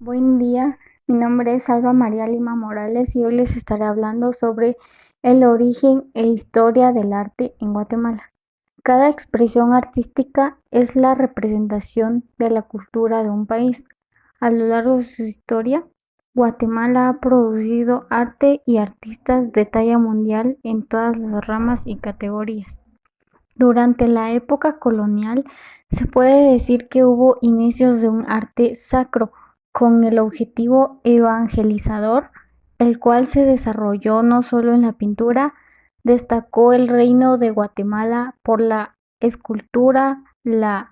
Buen día, mi nombre es Alba María Lima Morales y hoy les estaré hablando sobre el origen e historia del arte en Guatemala. Cada expresión artística es la representación de la cultura de un país. A lo largo de su historia, Guatemala ha producido arte y artistas de talla mundial en todas las ramas y categorías. Durante la época colonial, se puede decir que hubo inicios de un arte sacro con el objetivo evangelizador, el cual se desarrolló no solo en la pintura. Destacó el reino de Guatemala por la escultura, la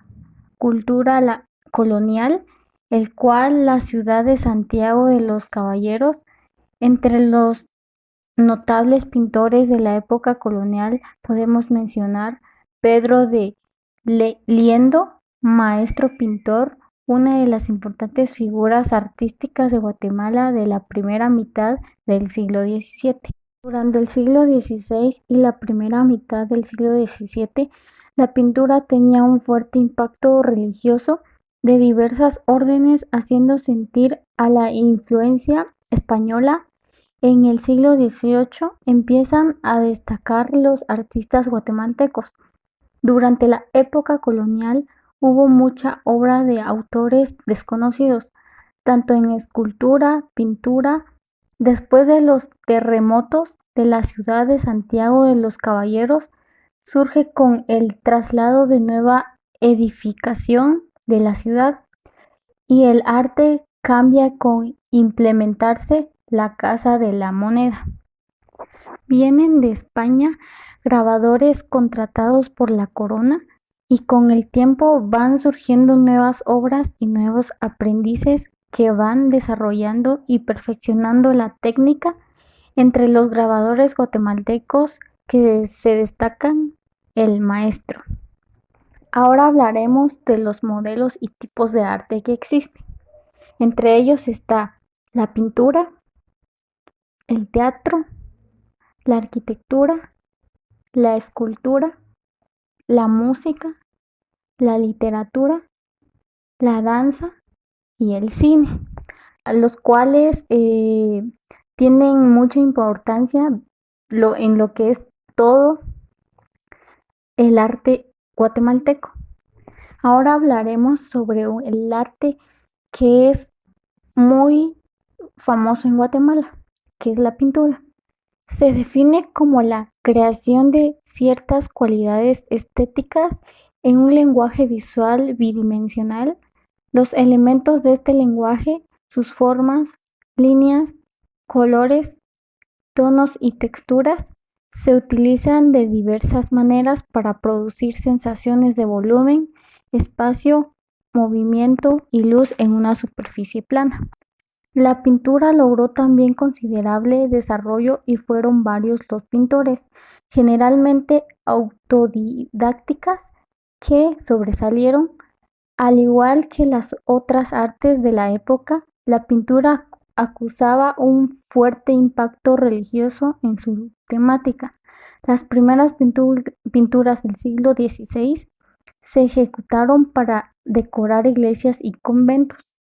cultura colonial, el cual la ciudad de Santiago de los Caballeros. Entre los notables pintores de la época colonial podemos mencionar Pedro de Liendo, maestro pintor, una de las importantes figuras artísticas de Guatemala de la primera mitad del siglo XVII. Durante el siglo XVI y la primera mitad del siglo XVII, la pintura tenía un fuerte impacto religioso de diversas órdenes, haciendo sentir a la influencia española. En el siglo XVIII empiezan a destacar los artistas guatemaltecos. Durante la época colonial hubo mucha obra de autores desconocidos, tanto en escultura, pintura. Después de los terremotos de la ciudad de Santiago de los Caballeros, surge con el traslado de nueva edificación de la ciudad y el arte cambia con implementarse la Casa de la Moneda. Vienen de España grabadores contratados por la corona y con el tiempo van surgiendo nuevas obras y nuevos aprendices que van desarrollando y perfeccionando la técnica. Entre los grabadores guatemaltecos que se destacan el maestro. Ahora hablaremos de los modelos y tipos de arte que existen. Entre ellos está la pintura, el teatro, la arquitectura, la escultura, la música, la literatura, la danza y el cine, los cuales tienen mucha importancia en lo que es todo el arte guatemalteco. Ahora hablaremos sobre el arte que es muy famoso en Guatemala, que es la pintura. Se define como la creación de ciertas cualidades estéticas en un lenguaje visual bidimensional. Los elementos de este lenguaje, sus formas, líneas, colores, tonos y texturas, se utilizan de diversas maneras para producir sensaciones de volumen, espacio, movimiento y luz en una superficie plana. La pintura logró también considerable desarrollo y fueron varios los pintores, generalmente autodidácticas, que sobresalieron. Al igual que las otras artes de la época, la pintura acusaba un fuerte impacto religioso en su temática. Las primeras pinturas del siglo XVI se ejecutaron para decorar iglesias y conventos.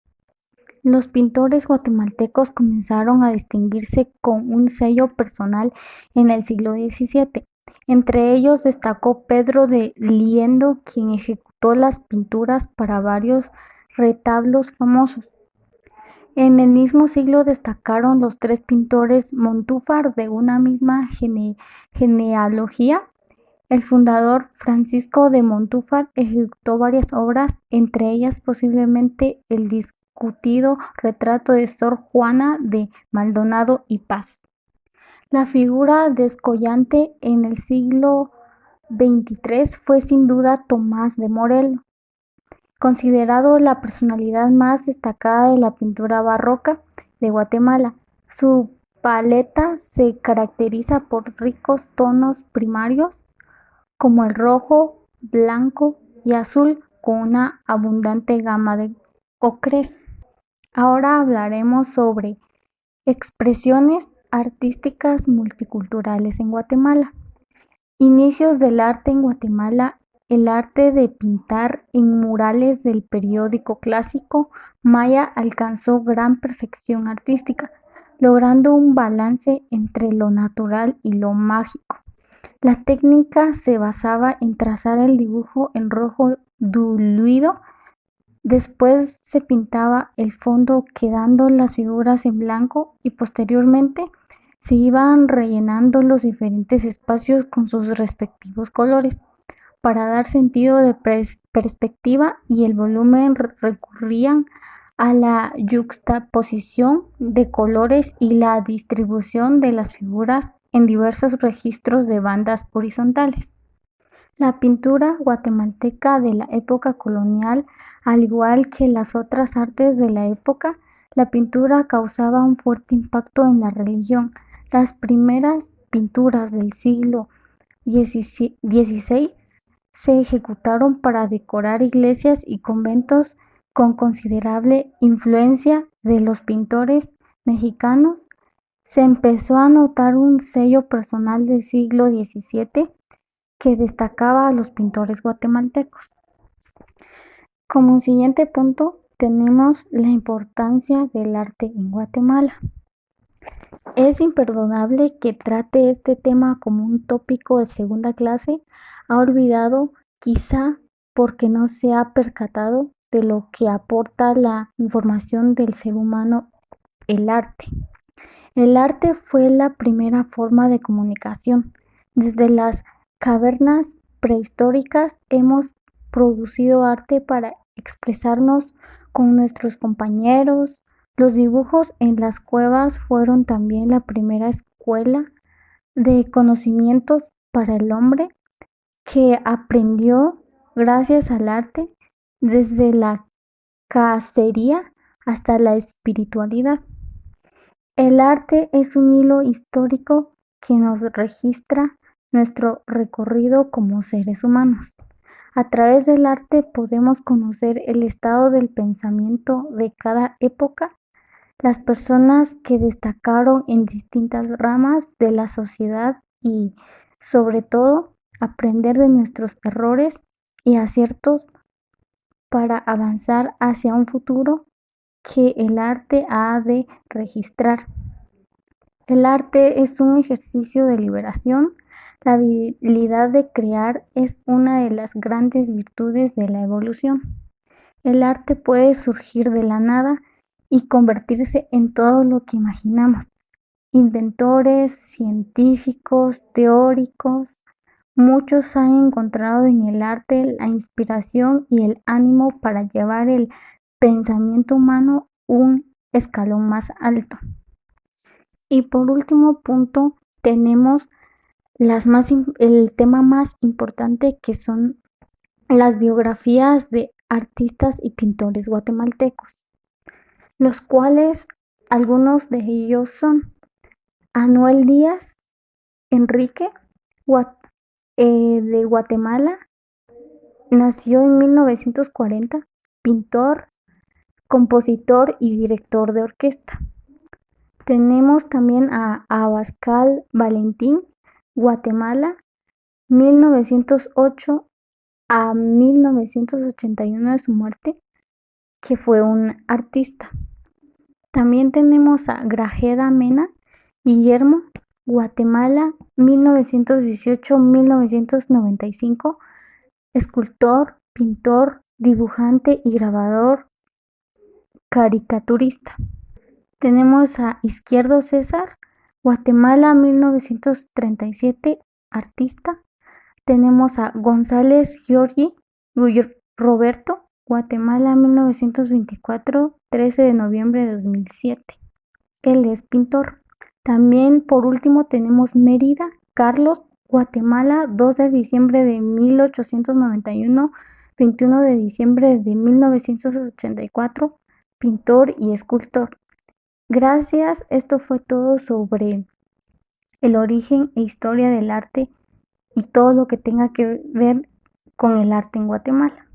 Los pintores guatemaltecos comenzaron a distinguirse con un sello personal en el siglo XVII. Entre ellos destacó Pedro de Liendo, quien ejecutó las pinturas para varios retablos famosos. En el mismo siglo destacaron los tres pintores Montúfar de una misma genealogía. El fundador Francisco de Montúfar ejecutó varias obras, entre ellas posiblemente el discutido retrato de Sor Juana de Maldonado y Paz. La figura descollante en el siglo XXIII fue sin duda Tomás de Morelo, considerado la personalidad más destacada de la pintura barroca de Guatemala. Su paleta se caracteriza por ricos tonos primarios como el rojo, blanco y azul, con una abundante gama de ocres. Ahora hablaremos sobre expresiones artísticas multiculturales en Guatemala. Inicios del arte en Guatemala el arte de pintar en murales del periódico clásico maya alcanzó gran perfección artística, logrando un balance entre lo natural y lo mágico. La técnica se basaba en trazar el dibujo en rojo diluido. Después se pintaba el fondo quedando las figuras en blanco y posteriormente se iban rellenando los diferentes espacios con sus respectivos colores. Para dar sentido de perspectiva y el volumen recurrían a la yuxtaposición de colores y la distribución de las figuras en diversos registros de bandas horizontales. La pintura guatemalteca de la época colonial, al igual que las otras artes de la época, la pintura causaba un fuerte impacto en la religión. Las primeras pinturas del siglo XVI se ejecutaron para decorar iglesias y conventos con considerable influencia de los pintores mexicanos. Se empezó a notar un sello personal del siglo XVII que destacaba a los pintores guatemaltecos. Como siguiente punto, tenemos la importancia del arte en Guatemala. Es imperdonable que trate este tema como un tópico de segunda clase. Ha olvidado, quizá porque no se ha percatado de lo que aporta la información del ser humano, el arte. El arte fue la primera forma de comunicación. Desde las cavernas prehistóricas hemos producido arte para expresarnos con nuestros compañeros. Los dibujos en las cuevas fueron también la primera escuela de conocimientos para el hombre, que aprendió gracias al arte desde la cacería hasta la espiritualidad. El arte es un hilo histórico que nos registra nuestro recorrido como seres humanos. A través del arte podemos conocer el estado del pensamiento de cada época, las personas que destacaron en distintas ramas de la sociedad y, sobre todo, aprender de nuestros errores y aciertos para avanzar hacia un futuro que el arte ha de registrar. El arte es un ejercicio de liberación. La habilidad de crear es una de las grandes virtudes de la evolución. El arte puede surgir de la nada y convertirse en todo lo que imaginamos. Inventores, científicos, teóricos, muchos han encontrado en el arte la inspiración y el ánimo para llevar el pensamiento humano un escalón más alto. Y por último punto tenemos el tema más importante, que son las biografías de artistas y pintores guatemaltecos, los cuales algunos de ellos son Anuel Díaz Enrique, de Guatemala, nació en 1940, pintor, compositor y director de orquesta. Tenemos también a Abascal Valentín, Guatemala, 1908 a 1981 de su muerte, que fue un artista. También tenemos a Grajeda Mena Guillermo, Guatemala, 1918-1995, escultor, pintor, dibujante y grabador, caricaturista. Tenemos a Izquierdo César, Guatemala, 1937, artista. Tenemos a González Giorgi Roberto, Guatemala, 1924, 13 de noviembre de 2007. Él es pintor. También, por último, tenemos Mérida Carlos, Guatemala, 2 de diciembre de 1891, 21 de diciembre de 1984, pintor y escultor. Gracias, esto fue todo sobre el origen e historia del arte y todo lo que tenga que ver con el arte en Guatemala.